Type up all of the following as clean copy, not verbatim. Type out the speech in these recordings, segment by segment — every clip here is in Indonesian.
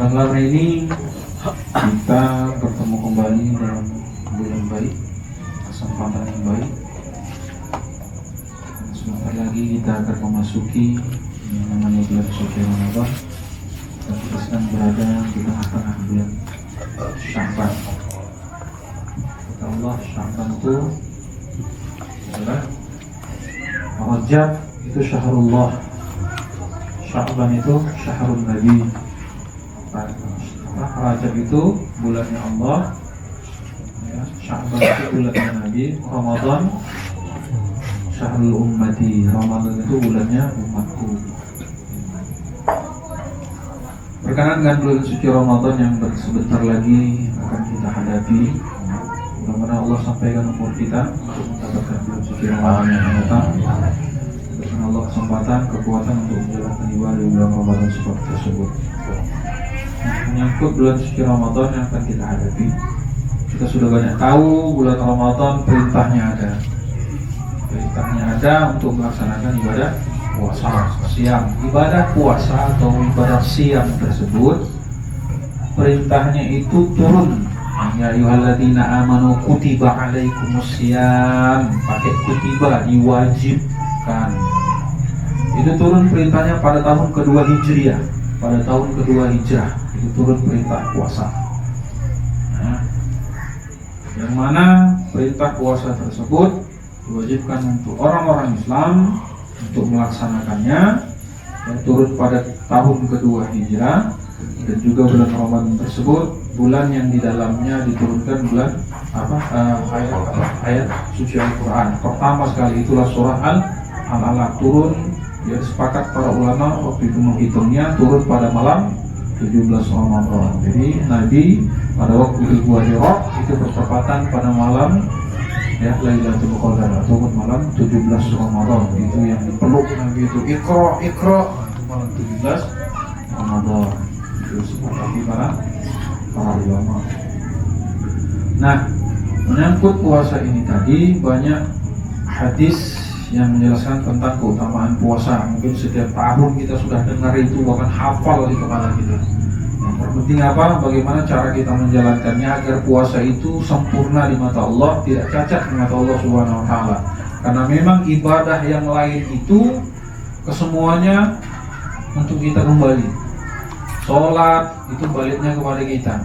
Malam ini kita bertemu kembali dalam bulan baik, kesempatan yang baik. Dan sebentar lagi kita akan memasuki yang namanya bulan suci Ramadan. Dan kita sedang berada di tengah-tengah bulan Sya'ban. Kata Allah, Sya'ban itu adalah Rajab itu syahrullah, Sya'ban itu syahrul Nabi. Rajab itu bulannya Allah, ya, Sya'ban itu bulannya Nabi, Ramadan syahrul ummati, Ramadan itu bulannya umatku. Berkenaan dengan bulan suci Ramadan yang sebentar lagi akan kita hadapi, mudah-mudahan Allah sampaikan umur kita untuk mendapatkan bulan suci Ramadan yang akan datang. Berikan Allah kesempatan, kekuatan untuk menjalankan ibadah di bulan Ramadan seperti tersebut. Menyangkut bulan suci Ramadan yang akan kita hadapi, kita sudah banyak tahu bulan Ramadan perintahnya ada untuk melaksanakan ibadah puasa siang. Ibadah puasa atau ibadah siang tersebut perintahnya itu turun, ya ayyuhalladzina amanu kutiba alaikumusiyam, pakai kutiba, diwajibkan. Itu turun perintahnya pada tahun kedua Hijriah, pada tahun kedua Hijrah itu turun perintah puasa. Nah, yang mana perintah puasa tersebut diwajibkan untuk orang-orang Islam untuk melaksanakannya, yang turun pada tahun kedua Hijrah. Dan juga bulan Ramadan tersebut bulan yang di dalamnya diturunkan bulan ayat suci Al-Quran. Pertama sekali itulah surah Al-Alaq turun. Ya, sepakat para ulama waktu itu menghitungnya turun pada malam 17 Ramadan. Jadi Nabi pada waktu di Gua Hira itu bertepatan pada malam, ya, Lailatul Qadar ataupun malam 17 Ramadan. Itu yang dipeluk Nabi itu Iqra itu malam 17 Ramadan. Itu seperti para ulama. Nah, menyangkut puasa ini tadi banyak hadis yang menjelaskan tentang keutamaan puasa. Mungkin setiap tahun kita sudah dengar itu, bahkan hafal di kepala kita. Yang terpenting apa? Bagaimana cara kita menjalankannya agar puasa itu sempurna di mata Allah, tidak cacat di mata Allah Subhanahu wa taala. Karena memang ibadah yang lain itu kesemuanya untuk kita kembali. Sholat itu baliknya kepada kita.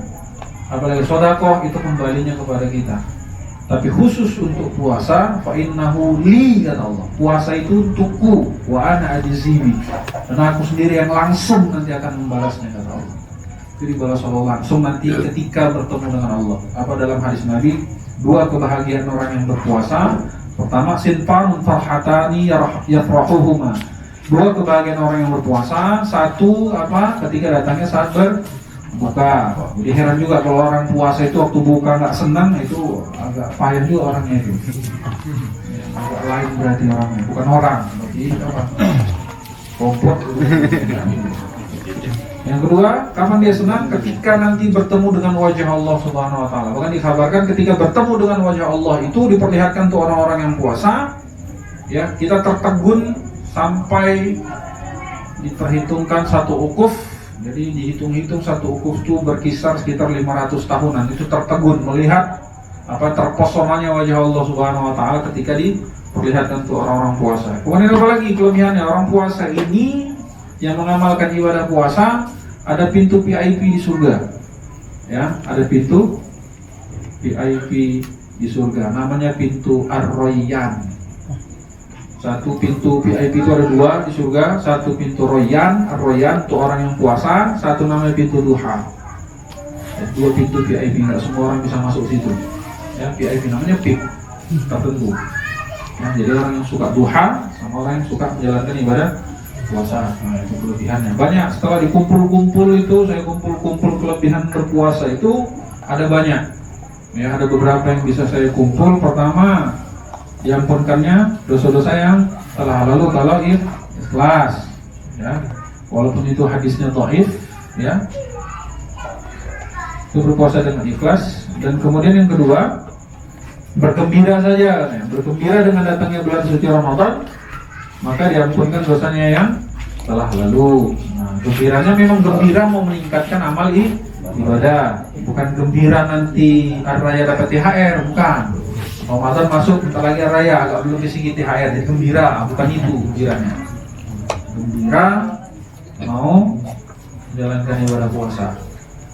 Apalagi sedekah itu kembalinya kepada kita. Tapi khusus untuk puasa, fa innahu li, kata Allah. Puasa itu untukku, wa ana ajzibi. Dan aku sendiri yang langsung nanti akan membalasnya, kata Allah. Itu dibalas Allah langsung nanti ketika bertemu dengan Allah. Apa dalam hadis Nabi? Dua kebahagiaan orang yang berpuasa. Pertama, sinfarun farhatani yafrahuhuma. Dua kebahagiaan orang yang berpuasa. Satu ketika datangnya saat buka. Jadi heran juga kalau orang puasa itu waktu buka nggak senang, itu agak payah juga orangnya itu. Ya, agak lain berarti orangnya, bukan orang. Berarti apa? Kompot. Yang kedua, kapan dia senang? Ketika nanti bertemu dengan wajah Allah Subhanahu wa taala. Bahkan dikabarkan ketika bertemu dengan wajah Allah itu diperlihatkan untuk orang-orang yang puasa, ya, kita tertegun sampai diperhitungkan satu ukuf. Jadi dihitung-hitung satu ukuf itu berkisar sekitar 500 tahunan. Itu tertegun melihat terpesonanya wajah Allah Subhanahu wa taala ketika diperlihatkan untuk orang-orang puasa. Kemudian apa lagi kelebihannya? Orang puasa ini yang mengamalkan ibadah puasa, ada pintu VIP di surga. Ya, ada pintu VIP di surga. Namanya pintu Ar-Rayyan. Satu pintu VIP itu ada dua di surga, satu pintu Royan, Ar-Royan untuk orang yang puasa, satu namanya pintu Duha. Ya, dua pintu VIP, nggak semua orang bisa masuk situ. Ya, VIP namanya PIP tertentu. Ya, jadi orang yang suka duha sama orang yang suka menjalankan ibadah puasa. Nah, itu kelebihannya. Banyak. Setelah dikumpul-kumpul itu, saya kumpul-kumpul kelebihan berpuasa itu ada banyak. Ya, ada beberapa yang bisa saya kumpul. Pertama, diampunkannya dosa-dosa yang telah lalu kalau ikhlas, ya, walaupun itu hadisnya dhaif, ya, itu berpuasa dengan ikhlas. Dan kemudian yang kedua, bergembira saja, ya, bergembira dengan datangnya bulan suci Ramadan, maka diampunkan dosanya yang telah lalu. Nah, Gembiranya memang gembira mau meningkatkan amal ibadah, bukan gembira nanti hari raya dapat THR, bukan. Ramadan masuk, bentar lagi hari raya, agak belum disingkir THR, jadi gembira, bukan itu gembiranya. Gembira mau menjalankan ibadah puasa.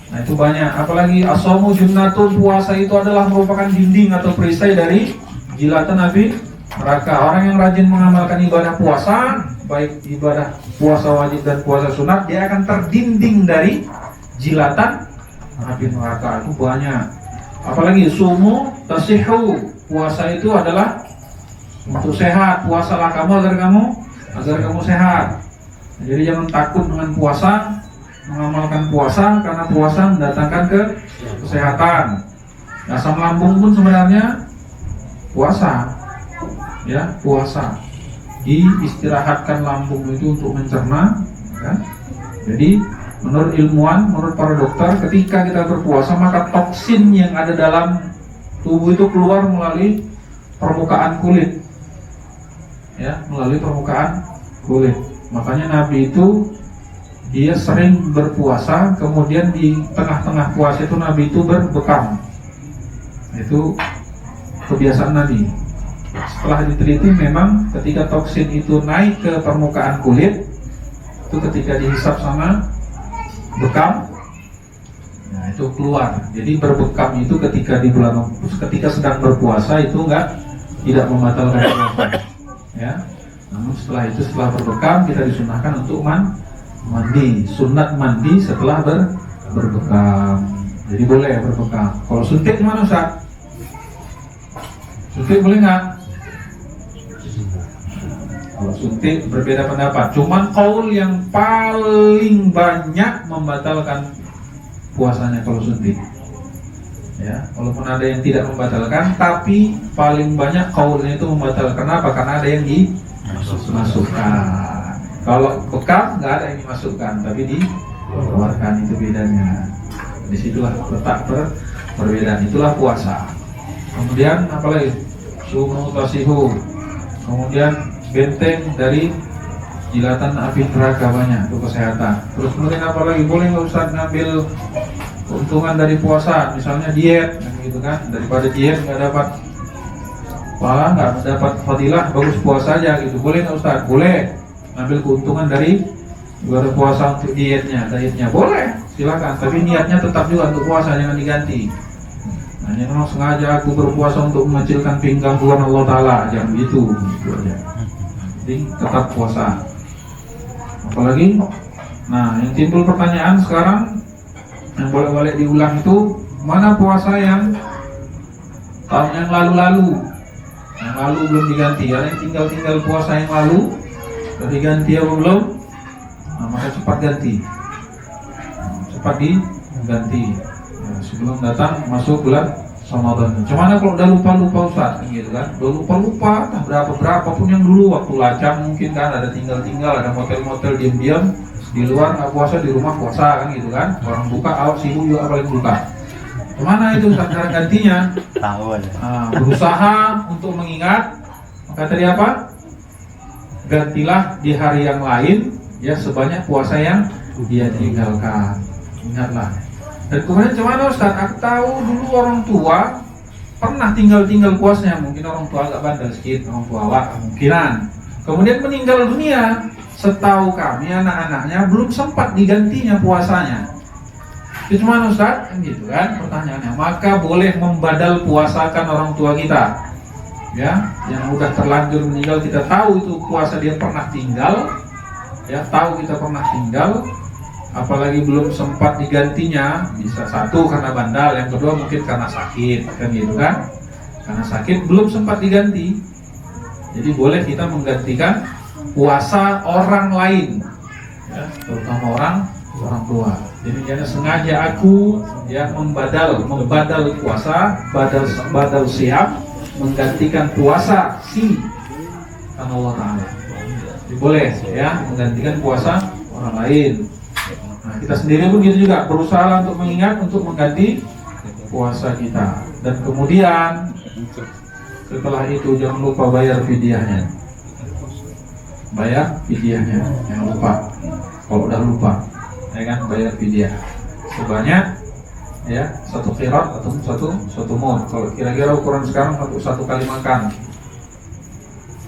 Nah itu banyak, apalagi as-shaumu junnatun, puasa itu adalah merupakan dinding atau perisai dari jilatan api neraka. Orang yang rajin mengamalkan ibadah puasa, baik ibadah puasa wajib dan puasa sunat, dia akan terdinding dari jilatan api neraka. Itu banyak. Apalagi sumu tasihu, puasa itu adalah untuk sehat. Puasalah kamu agar kamu sehat. Jadi jangan takut dengan puasa, mengamalkan puasa, karena puasa mendatangkan kesehatan. Asam lambung pun sebenarnya puasa, ya puasa. Diistirahatkan lambung itu untuk mencerna, kan? Jadi menurut ilmuwan, menurut para dokter, ketika kita berpuasa maka toksin yang ada dalam tubuh itu keluar melalui permukaan kulit, ya, melalui permukaan kulit. Makanya Nabi itu dia sering berpuasa, kemudian di tengah-tengah puasa itu Nabi itu berbekam. Itu kebiasaan Nabi. Setelah diteliti memang ketika toksin itu naik ke permukaan kulit, itu ketika dihisap sama bekam, nah itu keluar. Jadi berbekam itu ketika di bulan, ketika sedang berpuasa itu tidak membatalkan puasa, ya. Namun setelah itu, setelah berbekam, kita disunahkan untuk mandi. Sunat mandi setelah berbekam. Jadi boleh berbekam. Kalau suntik gimana Ustaz? Suntik boleh nggak? Kalau suntik berbeda pendapat. Cuman qaul yang paling banyak membatalkan puasanya kalau suntik. Ya, walaupun ada yang tidak membatalkan, tapi paling banyak qaulnya itu membatalkan. Kenapa? Karena ada yang dimasukkan. Kalau bekam nggak ada yang dimasukkan, tapi dikeluarkan, itu bedanya. Disitulah letak perbedaan. Itulah puasa. Kemudian apalagi? Sumu tasihu. Kemudian benteng dari jilatan api neraka, banyak untuk kesehatan. Terus kemudian apalagi? Boleh nggak Ustaz ngambil keuntungan dari puasa, misalnya diet, gitu kan? Daripada diet nggak dapat pahala, nggak dapat fadilah, bagus puasa aja gitu. Boleh nggak Ustaz? Boleh. Ambil keuntungan dari ibadah puasa untuk dietnya boleh, silakan. Tapi niatnya tetap juga untuk puasa, jangan diganti. Hanya memang sengaja aku berpuasa untuk mengecilkan pinggang Tuhan Allah Taala, jangan gitu aja. Jadi tetap puasa. Apalagi, nah yang timbul pertanyaan sekarang yang boleh-boleh diulang itu, mana puasa yang tahun yang lalu-lalu, yang lalu belum diganti. Ada yang tinggal puasa yang lalu sudah diganti apa belum? Nah, maka cepat ganti, cepat diganti, ya, sebelum datang masuk bulan Ramadan. Cuman kalau udah lupa Ustaz, gitu kan? Udah lupa, berapa pun yang dulu waktu lacang mungkin kan, ada tinggal, ada motel diam-diam di luar nggak puasa, di rumah puasa kan, gitu kan? Orang buka, awak sibuk juga apalagi buka. Kemana itu Ustaz cara gantinya? Berusaha untuk mengingat. Maka tadi apa? Gantilah di hari yang lain, ya, sebanyak puasa yang dia tinggalkan. Ingatlah. Dan kemudian cuman Ustaz, aku tahu dulu orang tua pernah tinggal puasanya. Mungkin orang tua agak bandel sedikit, orang tua awak kemungkinan. Kemudian meninggal dunia. Setahu kami anak-anaknya belum sempat digantinya puasanya. Itu cuman Ustaz, gitu kan pertanyaannya. Maka boleh membadal puasakan orang tua kita, ya, yang udah terlanjur meninggal. Kita tahu itu puasa dia pernah tinggal, ya, tahu kita pernah tinggal, apalagi belum sempat digantinya. Bisa satu karena bandal, yang kedua mungkin karena sakit, kan gitu kan? Karena sakit belum sempat diganti. Jadi boleh kita menggantikan puasa orang lain, ya, terutama orang tua. Jadi jangan sengaja aku, ya, membadal puasa, badal siap, menggantikan puasa karena Allah Ta'ala. Jadi boleh, ya, menggantikan puasa orang lain. Nah, kita sendiri pun gitu juga, berusaha untuk mengingat, untuk mengganti puasa kita. Dan kemudian setelah itu jangan lupa bayar fidyahnya, jangan lupa. kalau udah lupa, ya kan, bayar fidyah sebanyak ya 1 qirat atau satu mud. Kalau kira-kira ukuran sekarang satu kali makan,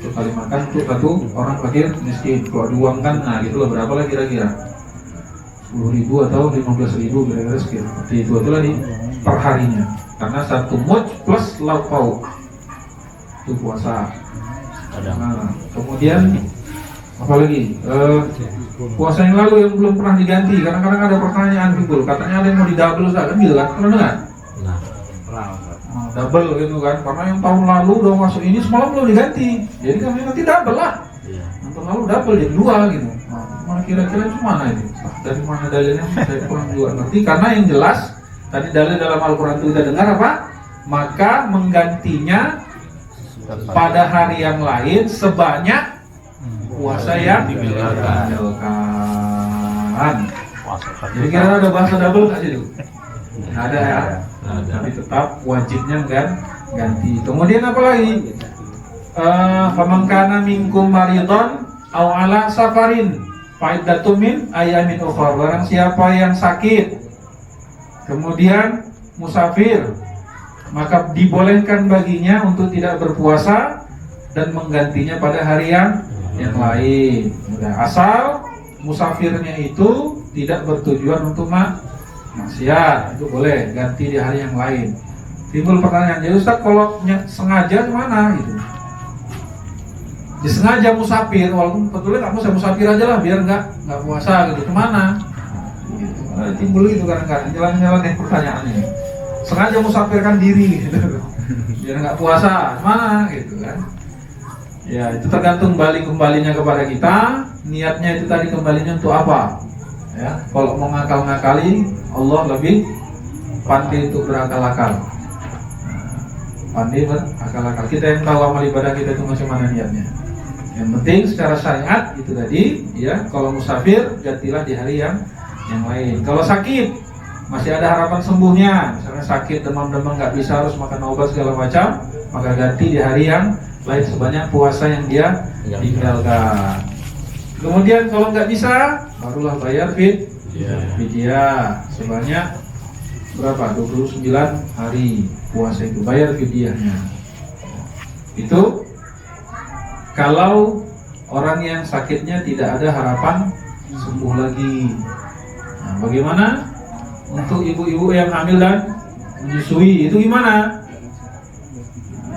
untuk satu orang fakir miskin. Kalau diuangkan, nah gitu loh, berapa lah kira-kira? 10.000 atau 15.000 kira-kira sekian. Seperti itu lagi per harinya. Karena 1 mud plus lauk pauk itu puasa. Nah, kemudian apa lagi? Puasa yang lalu yang belum pernah diganti. Kadang-kadang ada pertanyaan gitu, katanya ada yang mau didouble, kan gitu kan? Pernah dengar? Double gitu kan? Karena yang tahun lalu udah masuk ini semalam belum diganti, jadi kami nanti double lah. Yang tahun lalu double jadi 2 gitu. Nah, mana kira-kira itu mana itu? Dari mana dalilnya? Saya kurang juga ngerti. Karena yang jelas tadi dalil dalam Al-Quran itu kita dengar apa? Maka menggantinya pada hari yang lain sebanyak puasa yang ditinggalkan. Jadi kira ada bahasa double nggak sih itu? Ada ya. Tapi tetap wajibnya kan ganti. Kemudian apa lagi? Faman kana minkum maridon aw ala safarin fa'iddatun min ayamin ukhra. Barang siapa yang sakit kemudian musafir, maka dibolehkan baginya untuk tidak berpuasa dan menggantinya pada hari yang lain. Asal musafirnya itu tidak bertujuan untuk maksiat, itu boleh ganti di hari yang lain. Timbul pertanyaan, jadi Ustaz kalau sengaja gimana gitu? Disengaja musafir, walaupun betulnya nggak usah musafir aja lah, biar nggak puasa gitu, kemana? Gitu. Timbul gitu kadang-kadang, jalan-jalan yang pertanyaan ini. Sengaja musafirkan diri gitu, biar nggak puasa, mana gitu kan? Ya itu tergantung kembalinya kepada kita. Niatnya itu tadi kembalinya untuk apa? Ya, kalau mau ngakal-ngakali, Allah lebih pandai untuk berakal-akal. Pandai berakal-akal. Kita yang tahu amal ibadah kita itu macam mana niatnya. Yang penting secara syariat itu tadi, ya. Kalau musafir, gantilah di hari yang lain. Kalau sakit, masih ada harapan sembuhnya. Misalnya sakit, demam-demam nggak bisa harus makan obat segala macam, maka ganti di hari yang lain sebanyak puasa yang dia tinggalkan. Kemudian kalau nggak bisa, barulah bayar fidyah sebanyak berapa? 29 hari puasa itu, bayar fidyahnya. Itu kalau orang yang sakitnya tidak ada harapan sembuh lagi. Nah, bagaimana untuk ibu-ibu yang hamil dan menyusui? Itu gimana?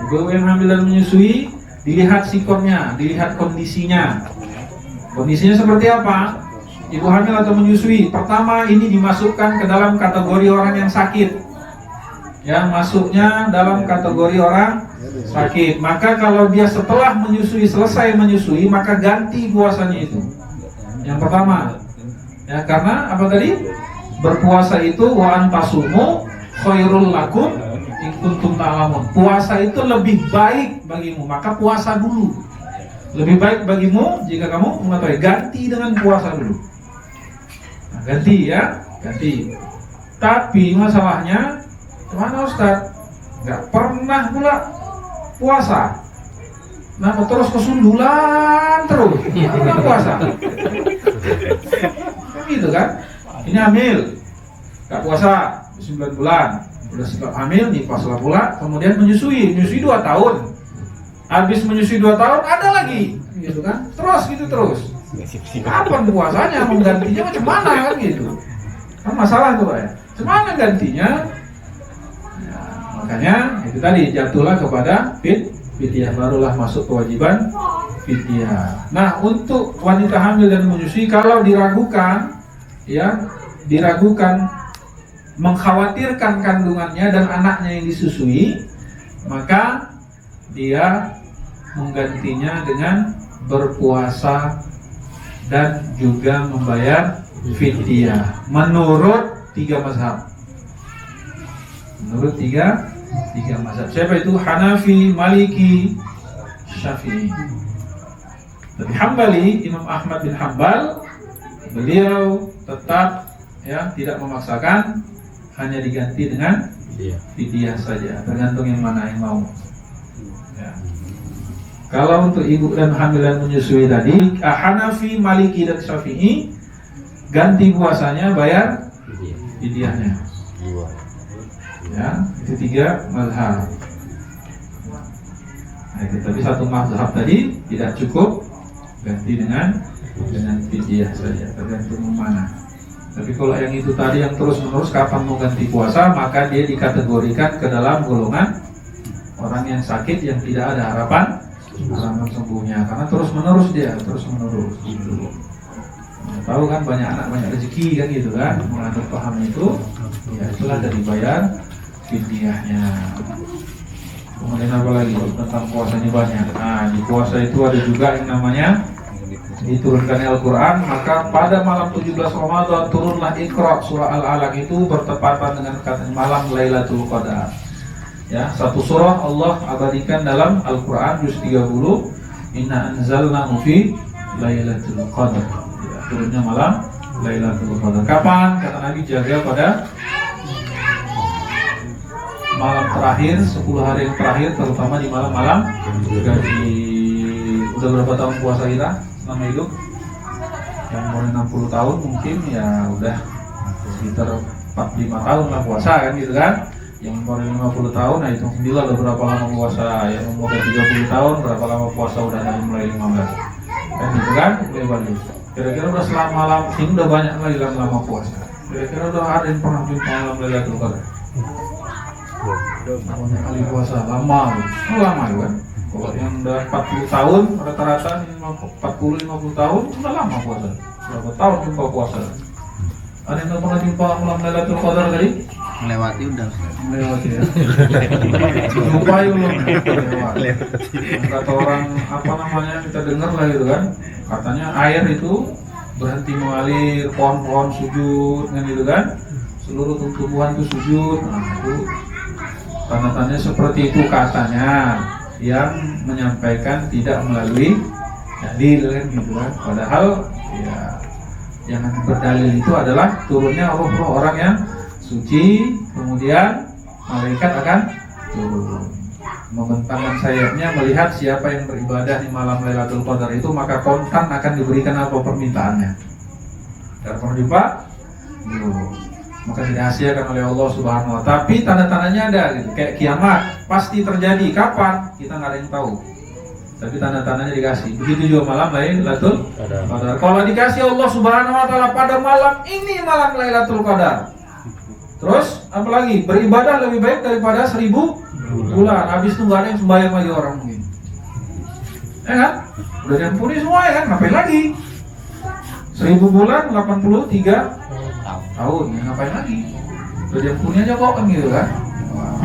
Ibu yang hamil dan menyusui, dilihat sikonnya, dilihat kondisinya. Kondisinya seperti apa? Ibu hamil atau menyusui, pertama ini dimasukkan ke dalam kategori orang yang sakit. Ya, masuknya dalam kategori orang sakit. Maka kalau dia setelah menyusui, selesai menyusui, maka ganti puasanya itu. Yang pertama, ya, karena apa tadi? Berpuasa itu wa antasumu khairul lakum in kuntum ta'lamun. Puasa itu lebih baik bagimu, maka puasa dulu. Lebih baik bagimu jika kamu mengetahui, ganti dengan puasa dulu. Nah, ganti ya, ganti. Tapi masalahnya, kemana Ustaz? Nggak pernah pula puasa. Nah, terus kesundulan terus. Nggak puasa. Gitu kan? Ini hamil, nggak puasa 9 bulan. Udah sikap hamil, nifaslah pula. Kemudian menyusui 2 tahun. Habis menyusui 2 tahun ada lagi, gitu kan? Terus gitu terus. Kapan puasanya? Menggantinya macam mana kan gitu? Kan masalah tuh ya. Gimana gantinya? Ya, makanya itu tadi jatuhlah kepada fidyah, barulah masuk kewajiban fidyah. Nah, untuk wanita hamil dan menyusui kalau diragukan, ya, mengkhawatirkan kandungannya dan anaknya yang disusui, maka dia menggantinya dengan berpuasa dan juga membayar fidyah menurut 3 mazhab. Menurut tiga mazhab. Siapa itu? Hanafi, Maliki, Syafi'i. Tapi Hambali, Imam Ahmad bin Hanbal, beliau tetap ya tidak memaksakan, hanya diganti dengan fidyah saja, tergantung yang mana yang mau. Ya. Kalau untuk ibu dan hamil dan menyusui tadi, Hanafi, Maliki dan Syafi'i ganti puasanya bayar fidyahnya. Ya, itu 3 mazhab. Nah, itu tadi satu mazhab tadi tidak cukup, ganti dengan fidyah saja, tergantung mana. Tapi kalau yang itu tadi yang terus menerus kapan mau ganti puasa, maka dia dikategorikan ke dalam golongan orang yang sakit yang tidak ada harapan sembuhnya, karena terus menerus gitu. Nah, tahu kan banyak anak banyak rezeki kan gitu kan, menganut paham itu, ya itulah dari bayar fidyahnya. Kemudian apa lagi tentang puasa ini banyak. Nah, di puasa itu ada juga yang namanya diturunkan Al-Quran, maka pada malam 17 Ramadan turunlah Iqra surah Al-Alaq, itu bertepatan dengan kata malam Lailatul Qadar. Ya, satu surah Allah abadikan dalam Al-Quran juz 30, Inna anzalnahu fi Lailatul Qadar. Ya, turunnya malam Lailatul Qadar. Kapan? Kata Nabi, jaga pada malam terakhir, 10 hari yang terakhir, terutama di malam-malam gaji. Udah berapa tahun puasa kita selama hidup? Yang mulai 60 tahun mungkin ya udah sekitar 45 tahun lah puasa kan gitu kan. Yang mulai 50 tahun, nah hitung sendiri udah berapa lama puasa. Yang umur 30 tahun berapa lama puasa, udah dari mulai 15 kan gitu kan, mulai balik. Kira-kira udah selama malam ini udah banyak lagi lama puasa. Kira-kira udah ada yang pernah jumpa malam Lailatul Qadar? Namanya kali puasa lama kan. Kalau yang udah 40 tahun rata-rata 40-50 tahun udah lama puasa. Berapa tahun jumpa puasa? Ada yang pernah jumpa malam Lailatul Qadar tadi? Melewati udah. Melewati ya. Jumpai belum? Kata orang apa namanya, kita dengar lah gitu kan. Katanya air itu berhenti mengalir, pohon-pohon sujud kan gitu kan. Seluruh tumbuhan itu sujud. Nah, itu tanda-tandanya seperti itu katanya, yang menyampaikan tidak melalui dalil kan gitu kan. Padahal ya yang berdalil itu adalah turunnya roh-roh orang yang suci, kemudian malaikat akan turun membentangkan sayapnya melihat siapa yang beribadah di malam Lailatul Qadar itu, maka kontan akan diberikan apa permintaannya. Tidak pernah jumpa? Maka dirahasiakan oleh Allah Subhanahu wa Ta'ala. Tapi tanda-tandanya ada gitu. Kayak kiamat pasti terjadi. Kapan? Kita nggak ada yang tahu. Tapi tanda-tandanya dikasih. Begitu juga malam Lailatul Qadar. Kalau dikasih Allah Subhanahu wa Ta'ala pada malam ini, malam Lailatul Qadar, terus apalagi beribadah lebih baik daripada 1000 bulan. Habis itu nggak ada yang sembahyang lagi orang mungkin. Ya kan? Udah diampuni semua ya kan? Ngapain lagi? 1000 bulan 83 tahun, ya ngapain lagi? Udah diampuni aja kok kan gitu kan? Wah.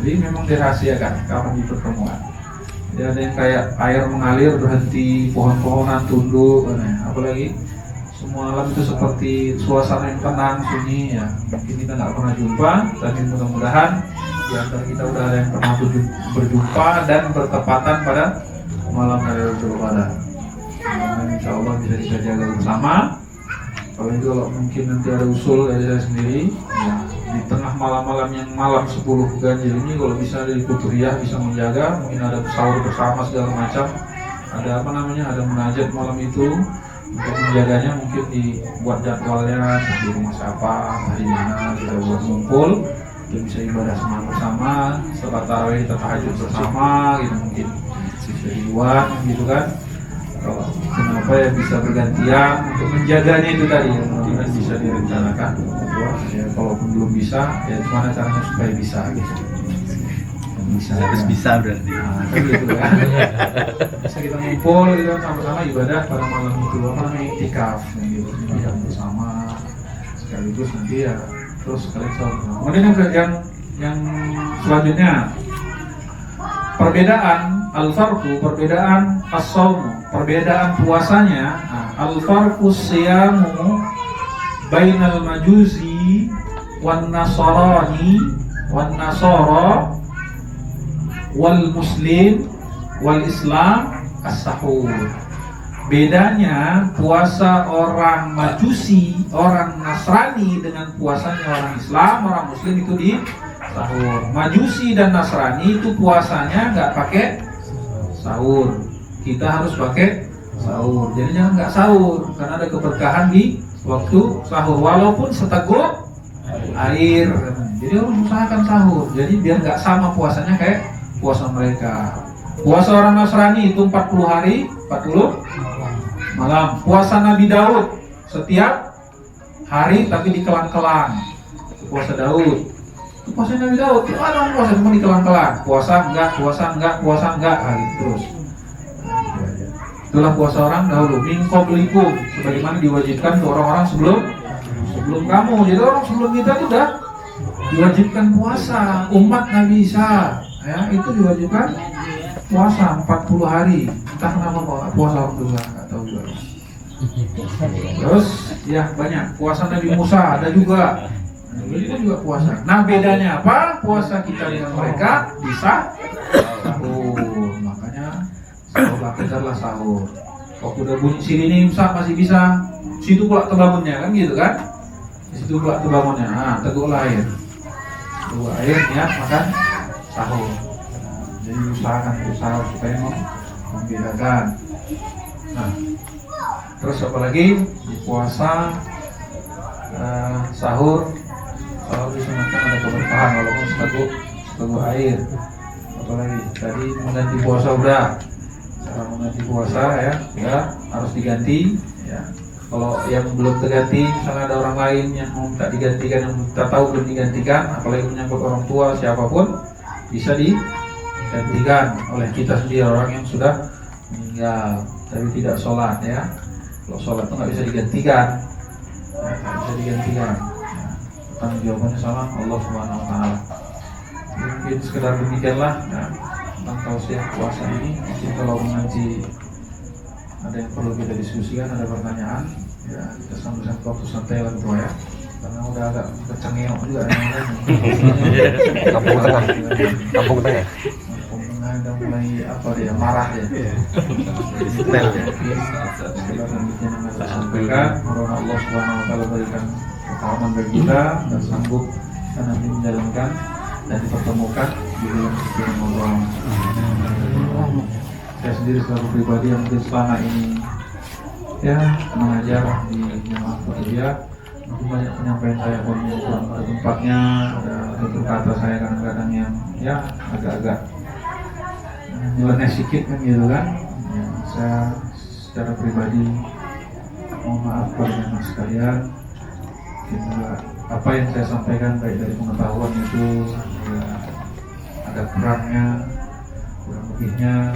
Jadi memang dirahasiakan kapan di pertemuan. Jadi ada yang kayak air mengalir berhenti, pohon-pohonan tunduk, apalagi semua alam itu seperti suasana yang tenang, sunyi ya. Mungkin kita nggak pernah jumpa, tapi mudah-mudahan di antara kita udah ada yang pernah berjumpa dan bertepatan pada malam Lailatul Qadar. Insya Allah bisa kita jaga bersama. Kalau mungkin nanti ada usul dari saya sendiri, ya, di tengah malam-malam yang malam 10 ganjil ini, kalau bisa dari Kuturiyah bisa menjaga, mungkin ada sahur bersama segala macam, ada apa namanya, ada munajat malam itu. Untuk menjaganya mungkin dibuat jadwalnya di rumah siapa, hari mana kita buat ngumpul, kita bisa ibadah bersama, setelah tarawih kita tahajud bersama, gitu mungkin bisa dibuat, gitu kan. Kalau kenapa ya bisa bergantian untuk menjaganya itu tadi, yang mungkin bisa direncanakan. Ya, kalaupun belum bisa, ya gimana caranya supaya bisa, gitu. Harus bisa berarti. Nah, kan gitu kan. Bisa kita ngumpul gitu sama-sama ibadah pada malam itu, namanya iktikaf gitu, ibadah bersama sekaligus nanti ya terus sekalian sahur. Kemudian yang selanjutnya, perbedaan al-farqu, perbedaan as-shaum, perbedaan puasanya. Al-farqu siyamu bainal majusi wan nasarani wan nasara wal muslim wal islam as-sahur. Bedanya puasa orang Majusi, orang Nasrani dengan puasanya orang Islam, orang Muslim itu di sahur. Majusi dan Nasrani itu puasanya nggak pakai sahur, kita harus pakai sahur. Jadi jangan nggak sahur karena ada keberkahan di waktu sahur walaupun seteguk air. Jadi harus usahakan sahur. Jadi biar nggak sama puasanya kayak puasa mereka. Puasa orang Nasrani itu 40 hari, 40 malam. Puasa Nabi Daud setiap hari tapi dikelang-kelang. Puasa Daud. Itu puasa Nabi Daud. Itu ada puasa cuma dikelang-kelang. Puasa enggak, puasa enggak, gitu terus. Itulah puasa orang dahulu. Min qablikum, sebagaimana diwajibkan untuk orang-orang sebelum kamu. Jadi orang sebelum kita itu udah diwajibkan puasa. Umat Nabi Isa, ya, itu diwajibkan puasa 40 hari. Entah kenapa kok puasa orang dulu, nggak tahu juga. Terus ya banyak puasa Nabi Musa ada juga. Itu juga puasa. Nah bedanya apa? Puasa kita dengan mereka bisa sahur. Makanya sahurlah, kejarlah sahur. Waktu udah bunyi sirine imsak masih bisa. Situ pula terbangunnya kan gitu kan? Di situ pula terbangunnya. Nah teguklah air. Teguk air ya makan sahur. Jadi usahakan sahur supaya membedakan. Nah terus apalagi di puasa sahur disunatkan ada keberkahan walaupun seteguk air. Apalagi tadi mengganti puasa udah, cara mengganti puasa ya harus diganti ya. Kalau yang belum terganti, misalnya ada orang lain yang minta digantikan yang kita tahu belum digantikan, apalagi menyangkut orang tua siapapun bisa digantikan oleh kita sendiri, orang yang sudah meninggal tapi tidak sholat ya. Kalau sholat itu nggak bisa digantikan, nggak bisa digantikan. Tanggung jawabannya sama Allah Subhanahu Wa Taala. Mungkin sekedar demikianlah tentang tausiah puasa ini. Mungkin kalau nanti ada yang perlu kita diskusikan, ada pertanyaan, ya kita sambil waktu santai lah tua ya. Karena udah agak kecengeok juga yang lain. Kampung Tengah. Kampung Tengah udah mulai apa dia marah ya. Detail ya. Sekedar demikian yang saya sampaikan. Mudah Allah Subhanahu Wa Taala berikan pengalaman bagi kita dan sanggup dan nanti menjalankan dan dipertemukan di dalam sekian ngobrol. Saya sendiri selaku pribadi yang mungkin selama ini ya mengajar di Jamaah Kuliah, mungkin banyak penyampaian saya pun kurang pada tempatnya, ada tutur kata saya kadang-kadang yang ya agak-agak nyeleneh sedikit kan gitu kan. Ya, saya secara pribadi mohon maaf kepada jamaah sekalian. Apa yang saya sampaikan baik dari pengetahuan itu ya, ada kurangnya, kurang lebihnya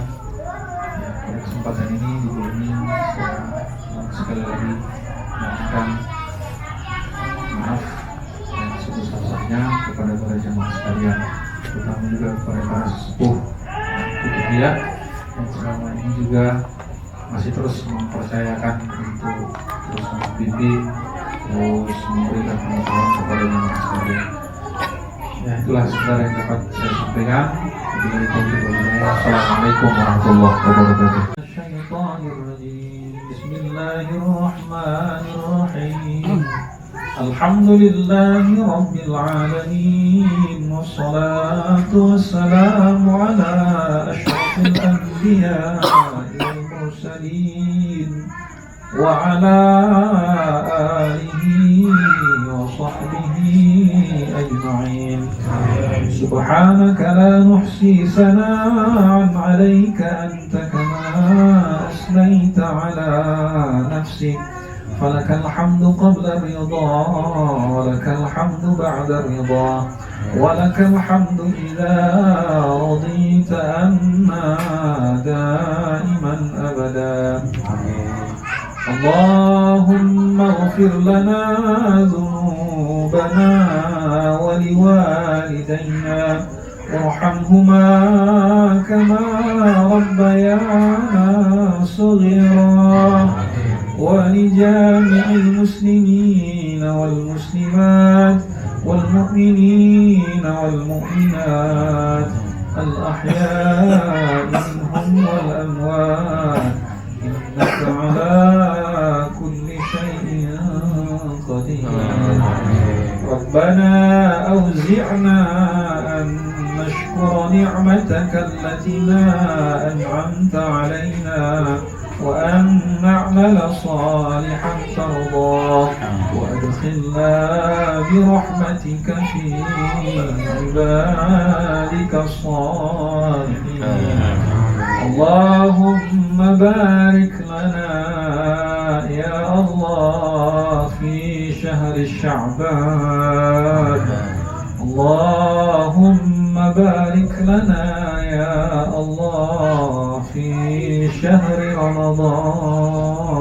ya, pada kesempatan ini di sini saya sekali lagi mohonkan maaf yang sebesar-besarnya kepada para jamaah sekalian, terutama juga kepada para sesepuh dia yang selama ini juga masih terus mempercayakan untuk terus membimbing, terus memberikan pengetahuan kepada jamaah sekalian. Ya itulah sekedar yang dapat saya sampaikan. Assalamualaikum warahmatullahi wabarakatuh. Bismillahirrahmanirrahim. Alhamdulillahi rabbil alamin. Wassalatu wassalamu ala asyrafil anbiya wal mursalin wa ala alihi wa sahbihi ajma'in. Subhanaka la nuhsi sana'an 'alaika anta kama asnaita 'ala nafsik. فلك الحمد قبل الرضا ولك الحمد بعد الرضا ولك الحمد إذا رضيت عنا دائما أبدا. اللهم اغفر لنا ذنوبنا ولوالدينا وارحمهما كما ربيانا صغيرا ولجامع المسلمين والمسلمات والمؤمنين والمؤمنات الأحياء منهم والأموات إنك على كل شيء قدير. ربنا أوزعنا أن نشكر نعمتك التي لا أنعمت علينا وأن نعمل صالحا ترضاه وأدخلنا برحمتك في عبادك الصالحين. اللهم بارك لنا يا الله في شهر شعبان. اللهم بارك لنا يا الله في شهر رمضان.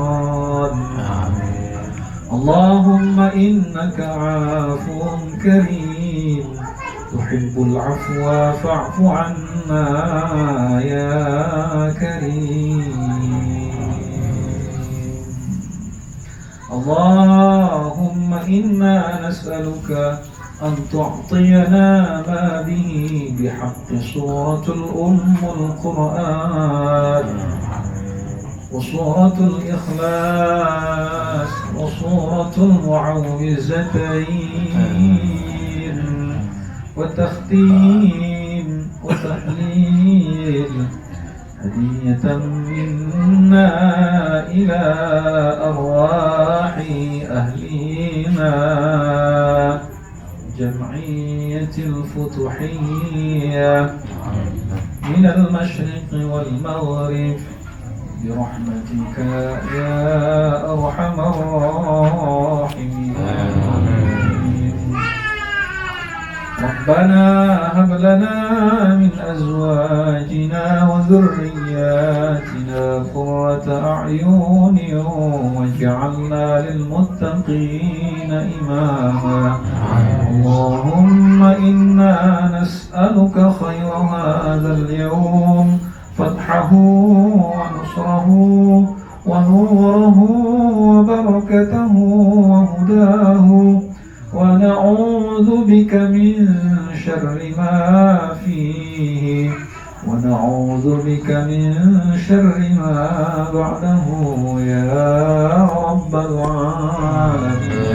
اللهم إنك عفو كريم تحب العفو فاعف عنا يا كريم. اللهم إنا نسألك أن تعطينا ما به بحق سورة القرآن وسورة الإخلاص وسورة المعوذتين وتختيم وتحليل هدية منا إلى أرواح أهلنا جمعية الفتوحية من المشرق والمغرب برحمتك يا أرحم الراحمين. ربنا هب لنا من أزواجنا وذرياتنا قرة أعين واجعلنا للمتقين إماما. اللهم إنا نسألك خير هذا اليوم فتحه ونصره ونوره وبركته وهداه ونعوذ بك من شر ما فيه ونعوذ بك من شر ما بعده يا رب العالمين.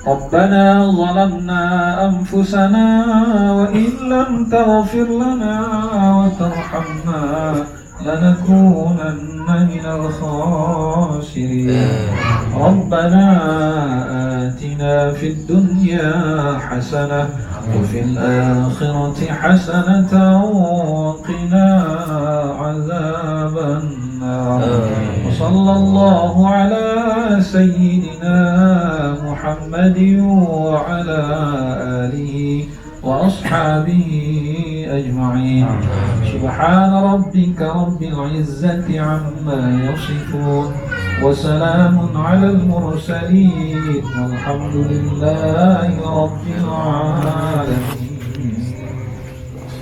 ربنا ظلمنا أنفسنا وإن لم تغفر لنا وترحمنا لنكونن من الخاسرين. ربنا آتنا في الدنيا حسنة وفي الآخرة حسنة وقنا عذاب النار. وصلى الله على سيدنا محمد وعلى آله وأصحابه أجمعين. سبحان ربك رب العزة عما يصفون وسلام على المرسلين والحمد لله رب العالمين.